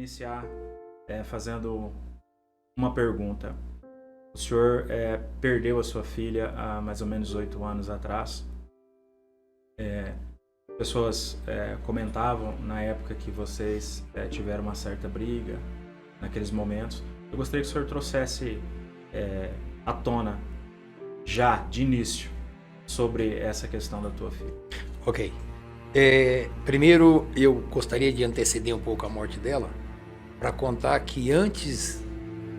iniciar fazendo uma pergunta. O senhor perdeu a sua filha há mais ou menos 8 anos atrás. Pessoas comentavam na época que vocês tiveram uma certa briga, naqueles momentos. Eu gostaria que o senhor trouxesse à tona, já de início, sobre essa questão da tua filha. Ok. Primeiro, eu gostaria de anteceder um pouco a morte dela, para contar que antes,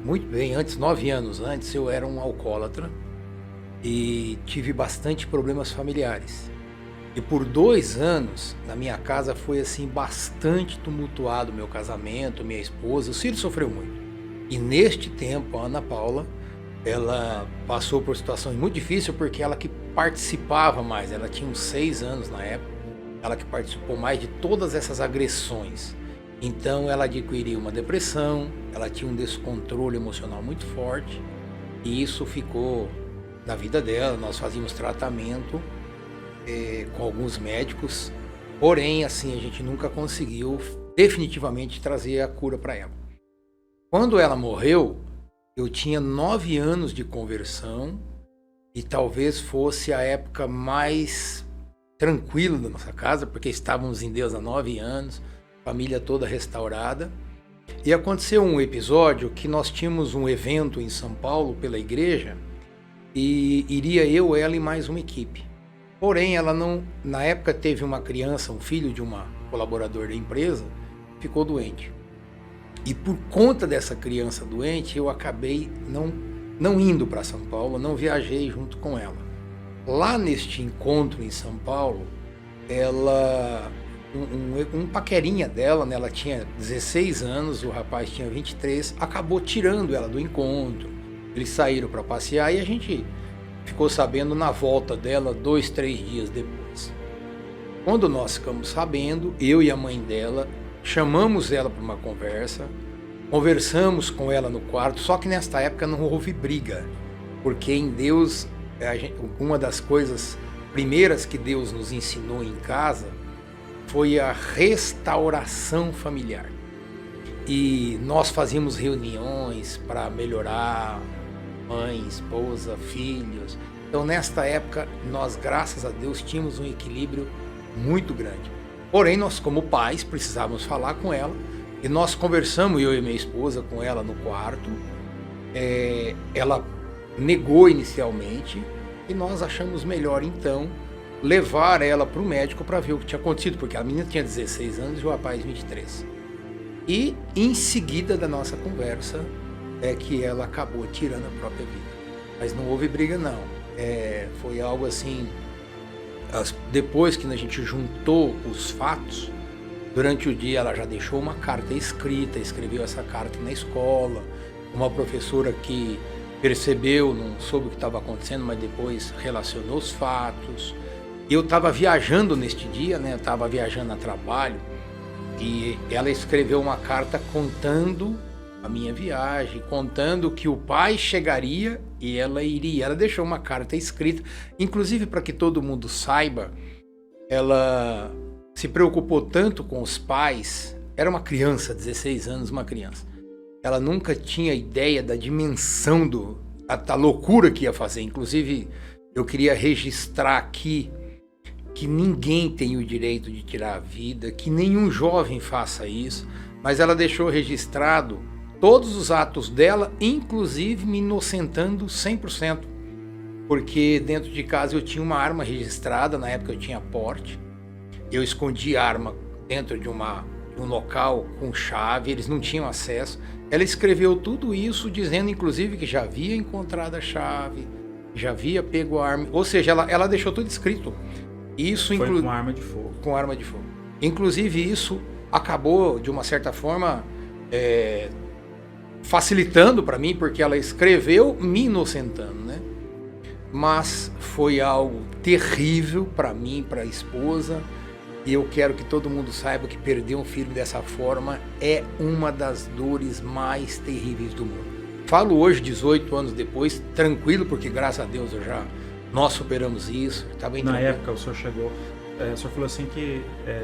muito bem, 9 anos antes, eu era um alcoólatra e tive bastante problemas familiares. E por 2 anos, na minha casa foi assim, bastante tumultuado meu casamento, minha esposa, o Ciro sofreu muito. E neste tempo, a Ana Paula, ela passou por situações muito difíceis, porque ela que participava mais, ela tinha uns 6 anos na época, ela que participou mais de todas essas agressões. Então ela adquiriu uma depressão, ela tinha um descontrole emocional muito forte, e isso ficou na vida dela. Nós fazíamos tratamento com alguns médicos, porém assim, a gente nunca conseguiu definitivamente trazer a cura para ela. Quando ela morreu, eu tinha 9 anos de conversão, e talvez fosse a época mais tranquila da nossa casa, porque estávamos em Deus há 9 anos, família toda restaurada. E aconteceu um episódio que nós tínhamos um evento em São Paulo pela igreja, e iria eu, ela e mais uma equipe. Porém, ela não, na época teve uma criança, um filho de uma colaboradora da empresa, ficou doente. E por conta dessa criança doente, eu acabei não indo para São Paulo, não viajei junto com ela. Lá neste encontro em São Paulo, ela, um paquerinha dela, né, ela tinha 16 anos, o rapaz tinha 23, acabou tirando ela do encontro. Eles saíram para passear e a gente ficou sabendo na volta dela 2, 3 dias depois. Quando nós ficamos sabendo, eu e a mãe dela chamamos ela para uma conversa, conversamos com ela no quarto, só que nesta época não houve briga, porque em Deus, uma das coisas primeiras que Deus nos ensinou em casa foi a restauração familiar. E nós fazíamos reuniões para melhorar mãe, esposa, filhos. Então nesta época nós, graças a Deus, tínhamos um equilíbrio muito grande. Porém, nós como pais precisávamos falar com ela, e nós conversamos, eu e minha esposa, com ela no quarto. Ela negou inicialmente, e nós achamos melhor então levar ela para o médico para ver o que tinha acontecido, porque a menina tinha 16 anos e o rapaz 23. E em seguida da nossa conversa é que ela acabou tirando a própria vida. Mas não houve briga não, foi algo assim. Depois que a gente juntou os fatos, durante o dia ela já deixou uma carta escrita, escreveu essa carta na escola. Uma professora que percebeu, não soube o que estava acontecendo, mas depois relacionou os fatos. Eu estava viajando neste dia, né? Eu estava viajando a trabalho, e ela escreveu uma carta contando a minha viagem, contando que o pai chegaria e ela iria. Ela deixou uma carta escrita, inclusive para que todo mundo saiba, ela se preocupou tanto com os pais. Era uma criança, 16 anos, uma criança. Ela nunca tinha ideia da dimensão da loucura que ia fazer. Inclusive, eu queria registrar aqui que ninguém tem o direito de tirar a vida, que nenhum jovem faça isso, mas ela deixou registrado todos os atos dela, inclusive me inocentando 100%, porque dentro de casa eu tinha uma arma registrada, na época eu tinha porte, eu escondi a arma dentro de um local com chave, eles não tinham acesso. Ela escreveu tudo isso, dizendo inclusive que já havia encontrado a chave, já havia pego a arma, ou seja, ela deixou tudo escrito. Isso foi com arma de fogo. Com arma de fogo. Inclusive isso acabou, de uma certa forma, facilitando para mim, porque ela escreveu me inocentando, né? Mas foi algo terrível para mim, para a esposa, e eu quero que todo mundo saiba que perder um filho dessa forma é uma das dores mais terríveis do mundo. Falo hoje, 18 anos depois, tranquilo, porque graças a Deus nós superamos isso. Tá bem Na tranquilo. época o senhor chegou, o senhor falou assim que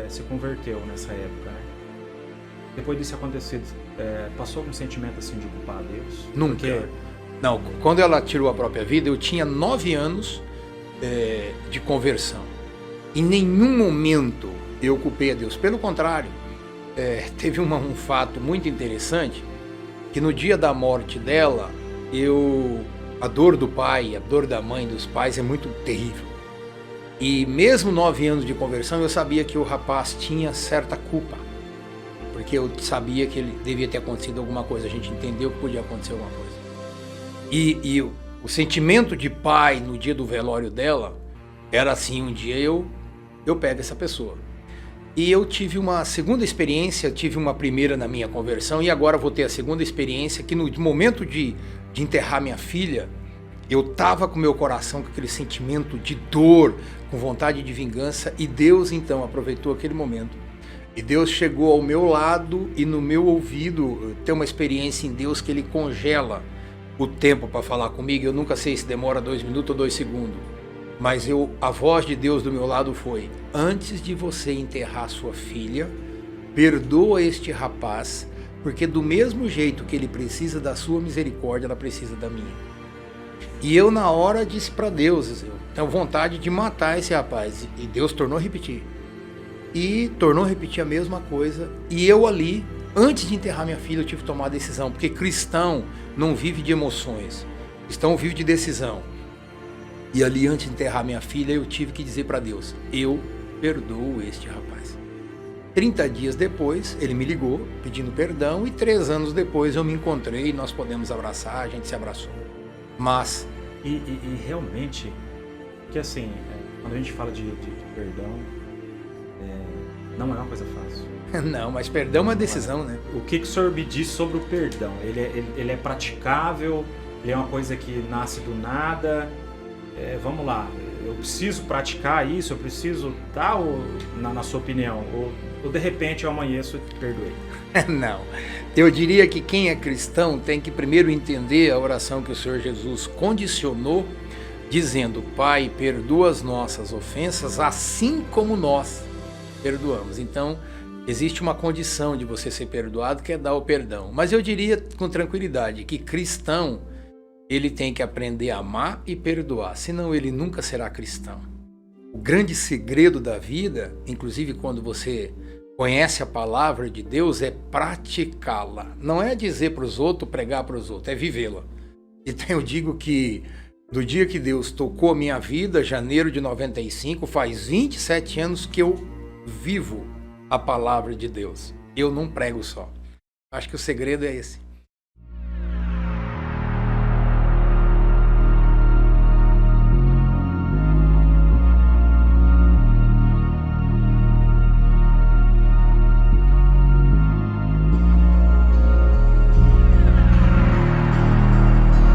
se converteu nessa época, né? depois disso acontecido, passou algum sentimento assim de culpar a Deus? Nunca. Porque... Não, quando ela tirou a própria vida, eu tinha 9 anos de conversão. Em nenhum momento eu culpei a Deus. Pelo contrário, teve um fato muito interessante, que no dia da morte dela, a dor do pai, a dor da mãe, dos pais é muito terrível. E mesmo 9 anos de conversão, eu sabia que o rapaz tinha certa culpa. Porque eu sabia que ele devia ter acontecido alguma coisa. A gente entendeu que podia acontecer alguma coisa. E o sentimento de pai no dia do velório dela era assim: um dia eu pego essa pessoa. E eu tive uma segunda experiência, tive uma primeira na minha conversão e agora vou ter a segunda experiência, que no momento de enterrar minha filha, eu estava com meu coração com aquele sentimento de dor, com vontade de vingança, e Deus então aproveitou aquele momento. E Deus chegou ao meu lado e no meu ouvido, tem uma experiência em Deus que Ele congela o tempo para falar comigo. Eu nunca sei se demora 2 minutos ou 2 segundos. Mas a voz de Deus do meu lado foi: antes de você enterrar sua filha, perdoa este rapaz, porque do mesmo jeito que ele precisa da sua misericórdia, ela precisa da minha. E eu na hora disse para Deus: eu tenho vontade de matar esse rapaz. E Deus tornou a repetir. E tornou a repetir a mesma coisa. E eu ali, antes de enterrar minha filha, eu tive que tomar a decisão. Porque cristão não vive de emoções. Cristão vive de decisão. E ali, antes de enterrar minha filha, eu tive que dizer para Deus: eu perdoo este rapaz. 30 dias depois, ele me ligou pedindo perdão. E 3 anos depois eu me encontrei, nós podemos abraçar, a gente se abraçou. Mas... E realmente, que assim, quando a gente fala de perdão, não é uma coisa fácil. Não, mas perdão é uma decisão, né? O que o senhor me diz sobre o perdão? Ele é praticável? Ele é uma coisa que nasce do nada? Vamos lá, eu preciso praticar isso? Eu preciso dar, na sua opinião? Ou de repente eu amanheço e perdoei? Não, eu diria que quem é cristão tem que primeiro entender a oração que o Senhor Jesus condicionou, dizendo: Pai, perdoa as nossas ofensas, assim como nós perdoamos. Então, existe uma condição de você ser perdoado, que é dar o perdão. Mas eu diria com tranquilidade que cristão, ele tem que aprender a amar e perdoar, senão ele nunca será cristão. O grande segredo da vida, inclusive quando você conhece a palavra de Deus, é praticá-la. Não é dizer para os outros, pregar para os outros, é vivê-la. Então eu digo que do dia que Deus tocou a minha vida, janeiro de 95, faz 27 anos que eu vivo a palavra de Deus. Eu não prego só. Acho que o segredo é esse.